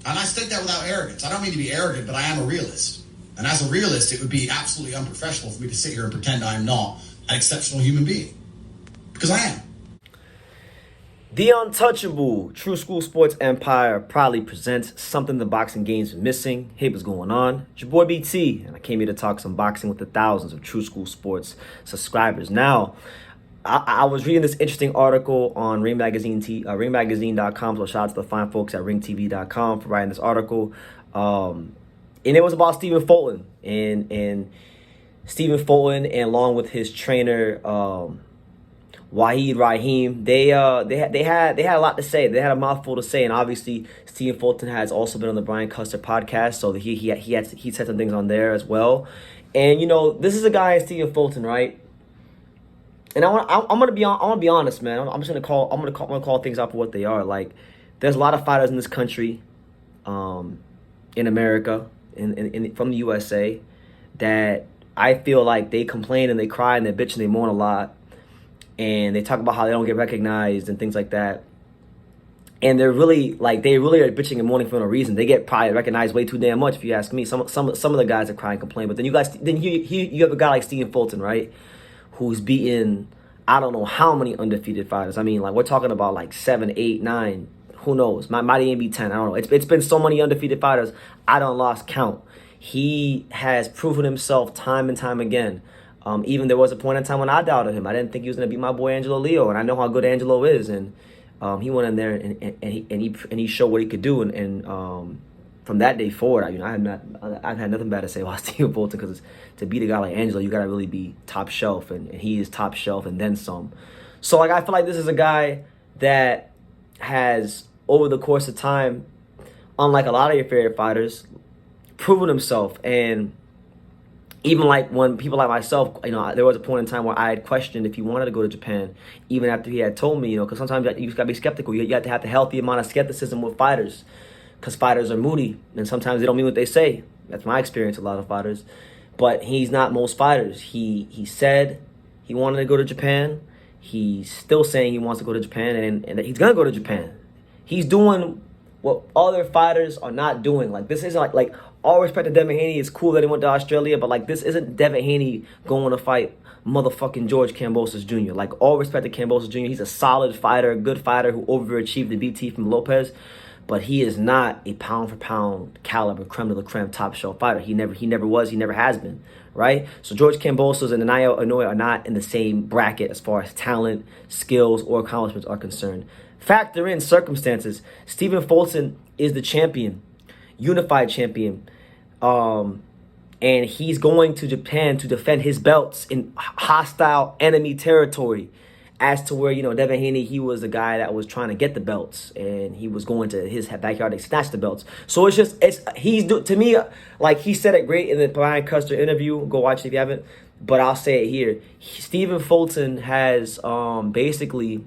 And I state that without arrogance. I don't mean to be arrogant, but I am a realist. And as a realist, it would be absolutely unprofessional for me to sit here and pretend I'm not an exceptional human being. Because I am. The Untouchable True School Sports Empire proudly presents something the boxing game's missing. Hey, what's going on? It's your boy BT, and I came here to talk some boxing with the thousands of True School Sports subscribers. Now, I was reading this interesting article on Ring Magazine, ringmagazine.com, so shout out to the fine folks at ringtv.com for writing this article. And it was about Stephen Fulton, and Stephen Fulton, and along with his trainer, Wahid Rahim, they had a lot to say. They had a mouthful to say, and obviously Stephen Fulton has also been on the Brian Custer podcast, so he said some things on there as well. And you know, this is a guy, Stephen Fulton, right? And I'm gonna be honest, man. I'm gonna call things out for what they are. Like, there's a lot of fighters in this country, in America, from the USA, that I feel like they complain and they cry and they bitch and they moan a lot. And they talk about how they don't get recognized and things like that. And they really are bitching and moaning for no reason. They get probably recognized way too damn much, if you ask me. Some of the guys that cry and complain. But then you have a guy like Stephen Fulton, right? Who's beaten, I don't know how many undefeated fighters. I mean, like, we're talking about like 7, 8, 9. Who knows? Might even be 10. I don't know. It's been so many undefeated fighters, I don't lost count. He has proven himself time and time again. Even there was a point in time when I doubted him. I didn't think he was going to beat my boy Angelo Leo, and I know how good Angelo is. And he went in there and he showed what he could do. And from that day forward, I've had nothing bad to say about Stephen Fulton, because to beat a guy like Angelo, you got to really be top shelf, and he is top shelf and then some. So like, I feel like this is a guy that has, over the course of time, unlike a lot of your favorite fighters, proven himself. And even like when people like myself, you know, there was a point in time where I had questioned if he wanted to go to Japan, even after he had told me, you know, because sometimes you just got to be skeptical. You have to have the healthy amount of skepticism with fighters, because fighters are moody, and sometimes they don't mean what they say. That's my experience with a lot of fighters. But he's not most fighters. He said he wanted to go to Japan. He's still saying he wants to go to Japan, and he's going to go to Japan. He's doing what other fighters are not doing. Like, this isn't like all respect to Devin Haney. It's cool that he went to Australia, but like, this isn't Devin Haney going to fight motherfucking George Kambosos Jr. Like, all respect to Kambosos Jr. He's a solid fighter, a good fighter who overachieved the BT from Lopez, but he is not a pound for pound caliber, creme de la creme, top shelf fighter. He never was, he never has been, right? So George Kambosos and Naoya Inoue are not in the same bracket as far as talent, skills, or accomplishments are concerned. Factor in circumstances. Stephen Fulton is the champion, unified champion, and he's going to Japan to defend his belts in hostile enemy territory. As to where, you know, Devin Haney, he was a guy that was trying to get the belts, and he was going to his backyard to snatch the belts. So to me, like, he said it great in the Brian Custer interview. Go watch it if you haven't, but I'll say it here. Stephen Fulton has basically,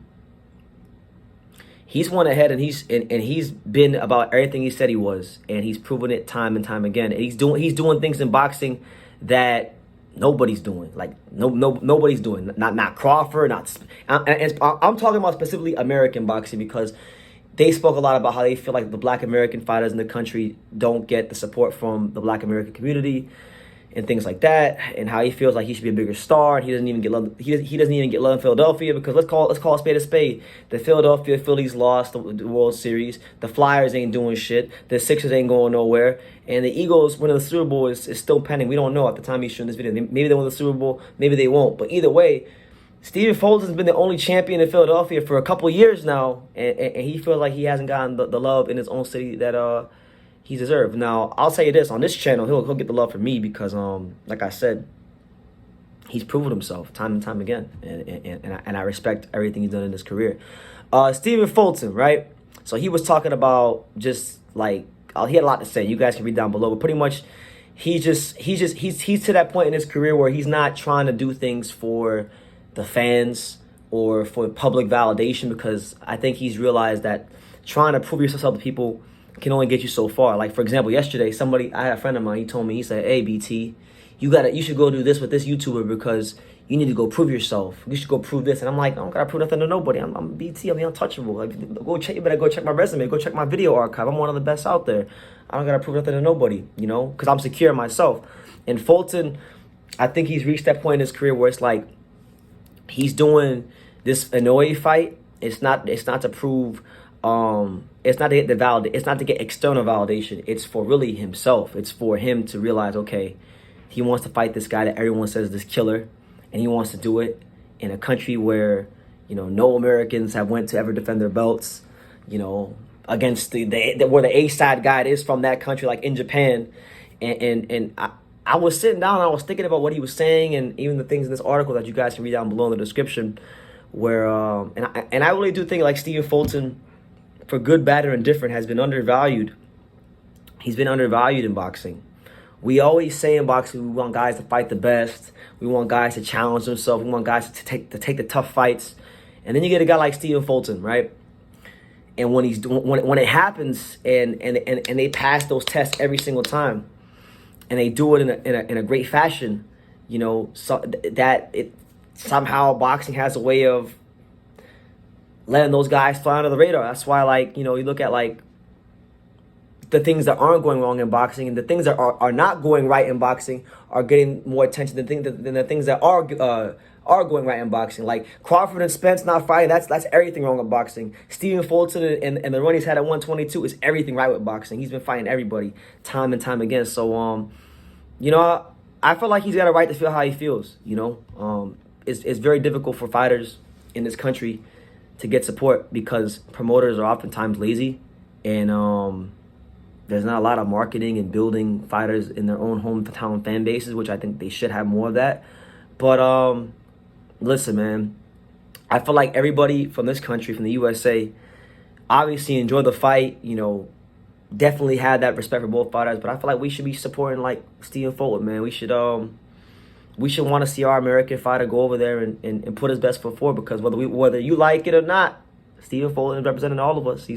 he's went ahead and he's been about everything he said he was, and he's proven it time and time again. And he's doing things in boxing that nobody's doing. Like, nobody's doing. Not Crawford. I'm talking about specifically American boxing, because they spoke a lot about how they feel like the Black American fighters in the country don't get the support from the Black American community and things like that, and how he feels like he should be a bigger star, and he doesn't even get love. He doesn't even get love in Philadelphia, because let's call a spade a spade. The Philadelphia Phillies lost the World Series. The Flyers ain't doing shit. The Sixers ain't going nowhere, and the Eagles winning the Super Bowl is still pending. We don't know at the time he's shooting this video. Maybe they win the Super Bowl, maybe they won't. But either way, Stephen Fulton's been the only champion in Philadelphia for a couple years now, and he feels like he hasn't gotten the love in his own city that he deserved. Now, I'll tell you this, on this channel, he'll get the love from me, because like I said, he's proven himself time and time again, and I respect everything he's done in his career. Stephen Fulton, right? So he was talking about just like, he had a lot to say. You guys can read down below, but pretty much he's to that point in his career where he's not trying to do things for the fans or for public validation, because I think he's realized that trying to prove yourself to people can only get you so far. Like, for example, yesterday, I had a friend of mine, he told me, he said, "Hey, BT, you should go do this with this YouTuber, because you need to go prove yourself. You should go prove this. And I'm like, I don't gotta prove nothing to nobody. I'm BT. I'm the untouchable. Like, you better go check my resume. Go check my video archive. I'm one of the best out there. I don't gotta prove nothing to nobody, you know, because I'm secure in myself. And Fulton, I think he's reached that point in his career where it's like he's doing this Inoue fight. It's not to prove. It's not to get it's not to get external validation. It's for really himself. It's for him to realize, okay, he wants to fight this guy that everyone says is this killer, and he wants to do it in a country where, you know, no Americans have went to ever defend their belts, you know, against where the A-side guy is from that country, like in Japan. And I was sitting down and I was thinking about what he was saying, and even the things in this article that you guys can read down below in the description, where and I really do think like Stephen Fulton, for good, bad, or indifferent, has been undervalued. He's been undervalued in boxing. We always say in boxing, we want guys to fight the best. We want guys to challenge themselves. We want guys to take the tough fights. And then you get a guy like Stephen Fulton, right? And when when it happens, and they pass those tests every single time, and they do it in a great fashion, you know, so that it somehow boxing has a way of letting those guys fly under the radar. That's why, like, you know, you look at like the things that aren't going wrong in boxing, and the things that are not going right in boxing are getting more attention than the things that are going right in boxing. Like Crawford and Spence not fighting, that's everything wrong with boxing. Stephen Fulton and the run he's had at 122 is everything right with boxing. He's been fighting everybody time and time again. So you know, I feel like he's got a right to feel how he feels. You know, it's very difficult for fighters in this country to get support because promoters are oftentimes lazy, and there's not a lot of marketing and building fighters in their own hometown fan bases, which I think they should have more of that. But listen, man, I feel like everybody from this country, from the USA, obviously enjoyed the fight. You know, definitely had that respect for both fighters. But I feel like we should be supporting like Stephen Fulton, man. We should want to see our American fighter go over there and put his best foot forward, because whether you like it or not, Stephen Fulton is representing all of us.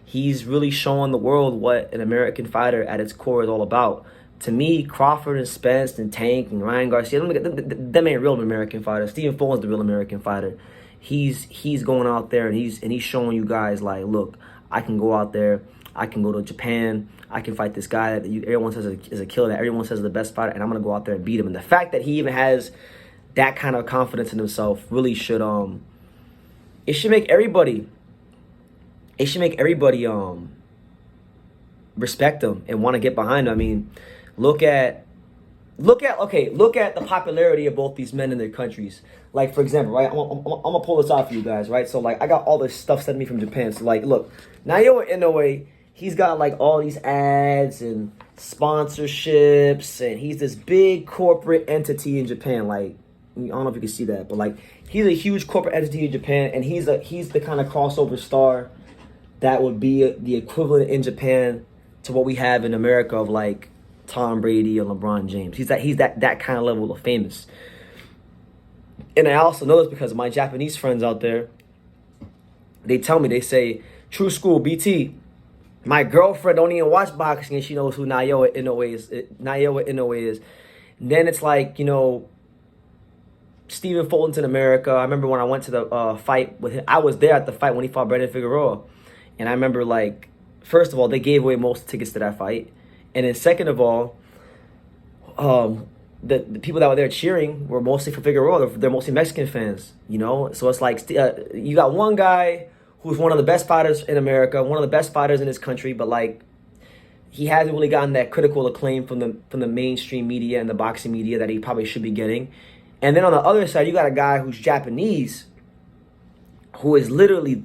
He's really showing the world what an American fighter at its core is all about. To me, Crawford and Spence and Tank and Ryan Garcia, them ain't real American fighters. Stephen Fulton's the real American fighter. He's going out there and he's showing you guys like, look, I can go out there, I can go to Japan, I can fight this guy that everyone says is a killer, that everyone says is the best fighter, and I'm gonna go out there and beat him. And the fact that he even has that kind of confidence in himself really should it should make everybody respect him and want to get behind him. I mean, look at the popularity of both these men in their countries. Like, for example, right, I'm gonna pull this out for you guys, right? So like, I got all this stuff sent to me from Japan. So like, look, Naoya Inoue, he's got like all these ads and sponsorships, and he's this big corporate entity in Japan. Like, I don't know if you can see that, but like, he's a huge corporate entity in Japan, and he's the kind of crossover star that would be the equivalent in Japan to what we have in America of like Tom Brady or LeBron James. He's that kind of level of famous. And I also know this because my Japanese friends out there, they tell me, they say, True School, BT, my girlfriend don't even watch boxing and she knows who Naoya Inoue is. And then it's like, you know, Stephen Fulton's in America. I remember when I went to the fight with him, I was there at the fight when he fought Brandon Figueroa. And I remember, like, first of all, they gave away most tickets to that fight. And then second of all, the people that were there cheering were mostly for Figueroa. They're mostly Mexican fans, you know? So it's like, you got one guy who's one of the best fighters in America, one of the best fighters in this country, but, like, he hasn't really gotten that critical acclaim from the mainstream media and the boxing media that he probably should be getting. And then on the other side, you got a guy who's Japanese, who is literally,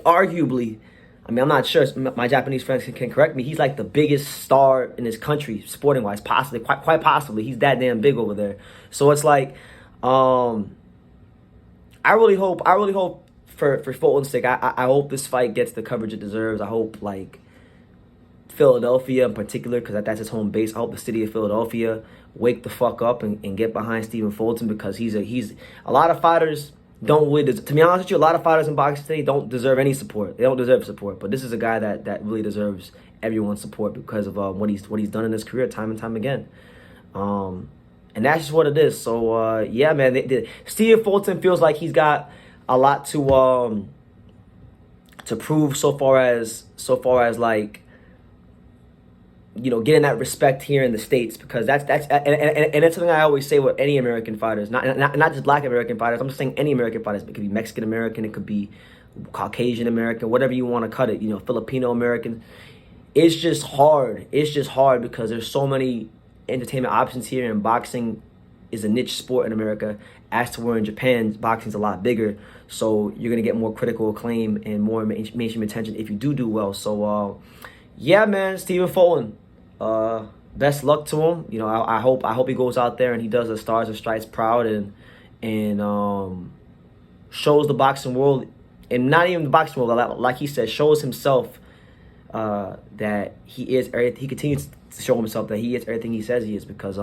arguably, I mean, I'm not sure, my Japanese friends can correct me, he's like the biggest star in his country, sporting-wise, possibly, quite possibly. He's that damn big over there. So it's like, I really hope for Fulton's sake, I hope this fight gets the coverage it deserves. I hope, like, Philadelphia in particular, because that's his home base, I hope the city of Philadelphia wake the fuck up and get behind Stephen Fulton, because he's a lot of fighters don't really, to be honest with you, a lot of fighters in boxing today don't deserve any support. They don't deserve support. But this is a guy that really deserves everyone's support because of what he's done in his career time and time again. And And that's just what it is. So, yeah, man, Stephen Fulton feels like he's got a lot to prove so far as like, you know, getting that respect here in the States, because that's and it's something I always say with any American fighters, not just Black American fighters. I'm just saying any American fighters. It could be Mexican American, it could be Caucasian American, whatever you want to cut it. You know, Filipino American. It's just hard. It's just hard because there's so many entertainment options here, and boxing is a niche sport in America, as to where in Japan boxing's a lot bigger. So you're gonna get more critical acclaim and more mainstream attention if you do well. So yeah, man, Stephen Fulton, best luck to him. You know, I hope he goes out there and he does the Stars and Stripes proud, and shows the boxing world, and not even the boxing world, like he said, shows himself that he is everything. He continues to show himself that he is everything he says he is, because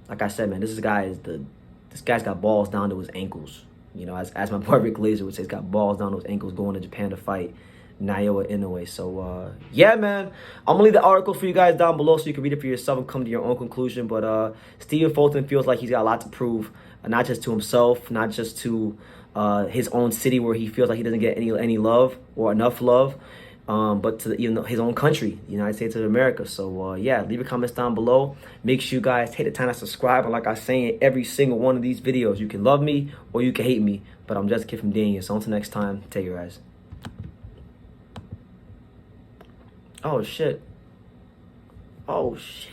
like I said, man, this guy's got balls down to his ankles. You know, as my boy Rick Laser would say, he's got balls down to his ankles going to Japan to fight Naoya Inoue. So yeah, man, I'm gonna leave the article for you guys down below so you can read it for yourself and come to your own conclusion. But Stephen Fulton feels like he's got a lot to prove, not just to himself, not just to his own city where he feels like he doesn't get any love or enough love, but to his own country, the United States of America. So yeah, leave your comments down below. Make sure you guys take the time to subscribe. And like I say in every single one of these videos, you can love me or you can hate me, but I'm just a kid from Daniel. So until next time, take care, guys. Oh shit. Oh shit.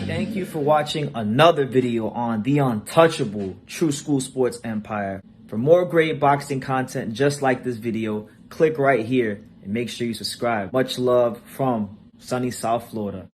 Thank you for watching another video on the untouchable True School Sports Empire. For more great boxing content just like this video, click right here and make sure you subscribe. Much love from sunny South Florida.